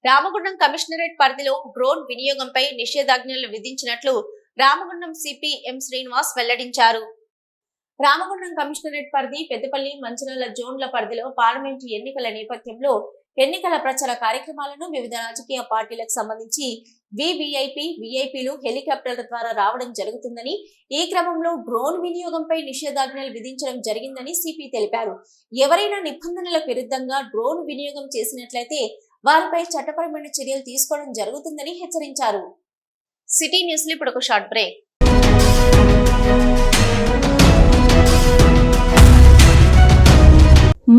Ramagundam commissionerate పరిధిలో drone వినియోగంపై నిషేధాజ్ఞలు విధించినట్లు Ramagundam CP ఎం శ్రీనివాస్ వెల్లడించారు. రామగుండం కమిషనరేట్ పరిధి పెద్దపల్లి మంచిర్యాల జోన్ల పరిధిలో పార్లమెంటు ఎన్నికల నేపథ్యంలో ఎన్నికల ప్రచార కార్యక్రమాలను వివిధ రాజకీయ పార్టీలకు సంబంధించి విఐపీలు హెలికాప్టర్ల ద్వారా రావడం జరుగుతుందని, ఈ క్రమంలో డ్రోన్ వినియోగంపై నిషేధాజ్ఞలు విధించడం జరిగిందని సిపి తెలిపారు. ఎవరైనా నిబంధనలకు విరుద్ధంగా డ్రోన్ వినియోగం చేసినట్లయితే వారిపై చట్టపరమైన చర్యలు తీసుకోవడం జరుగుతుందని హెచ్చరించారు. సిటీ న్యూస్ లో ఇప్పుడు ఒక షార్ట్ బ్రేక్.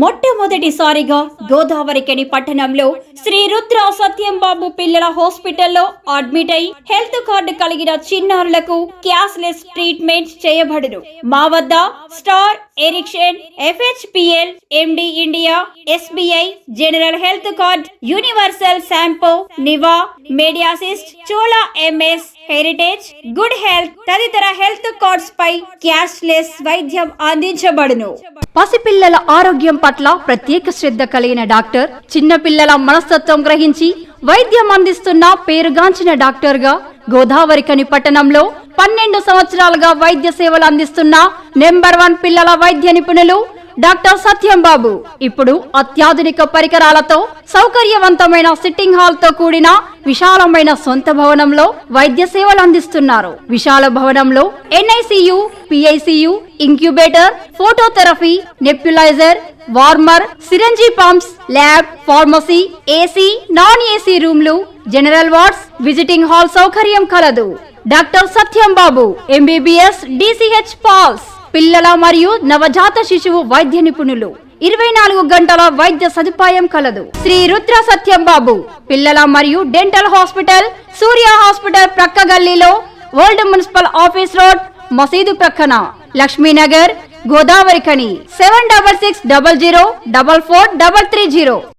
మొట్టమొదటిసారిగా గోదావరికని పట్టణంలో శ్రీ రుద్ర సత్యంబాబు పిల్లల హాస్పిటల్లో అడ్మిట్ అయి హెల్త్ కార్డు కలిగిన చిన్నారులకు క్యాష్లెస్ ట్రీట్మెంట్ చేయబడును. మా వద్ద స్టార్, ఎరిక్షన్, FHPL, MD India, SBI, general health card, universal Sompo, Niva, Mediassist, Chola MS, heritage, good health తదితర హెల్త్ కార్డ్స్ పై క్యాష్లెస్ వైద్యం అందించబడును. పసిపిల్లల ఆరోగ్యం పట్ల ప్రత్యేక శ్రద్ధ కలిగిన డాక్టర్, చిన్నపిల్లల మనస్తత్వం గ్రహించి వైద్యం అందిస్తున్న పేరుగాంచిన డాక్టర్ గా గోదావరికని పట్టణంలో 12 సంవత్సరాలుగా వైద్య సేవలు అందిస్తున్న నెంబర్ 1 పిల్లల వైద్య నిపుణులు డాక్టర్ సత్యంబాబు ఇప్పుడు అత్యాధునిక పరికరాలతో సౌకర్యవంతమైన సిట్టింగ్ హాల్ తో కూడిన విశాలమైన సొంత భవనంలో వైద్య సేవలు అందిస్తున్నారు. విశాల భవనంలో NICU, PICU, incubator, phototherapy, nebuliser, warmer, syringe pumps, lab, pharmacy, AC, non AC రూమ్లు, జనరల్ వార్డ్స్, విజిటింగ్ హాల్ సౌకర్యం కలదు. Doctor Satyambabu MBBS, DCH PALS, పిల్లల మరియు నవజాత శిశువు వైద్య నిపుణులు, 24 గంటల వైద్య సదుపాయం కలదు. శ్రీ రుద్ర సత్యంబాబు పిల్లల మరియు డెంటల్ హాస్పిటల్, సూర్య హాస్పిటల్ ప్రక్క గల్లీలో, ఓల్డ్ మున్సిపల్ ఆఫీస్ రోడ్, మసీదు ప్రక్కన, లక్ష్మీనగర్, గోదావరికని. 7660044330.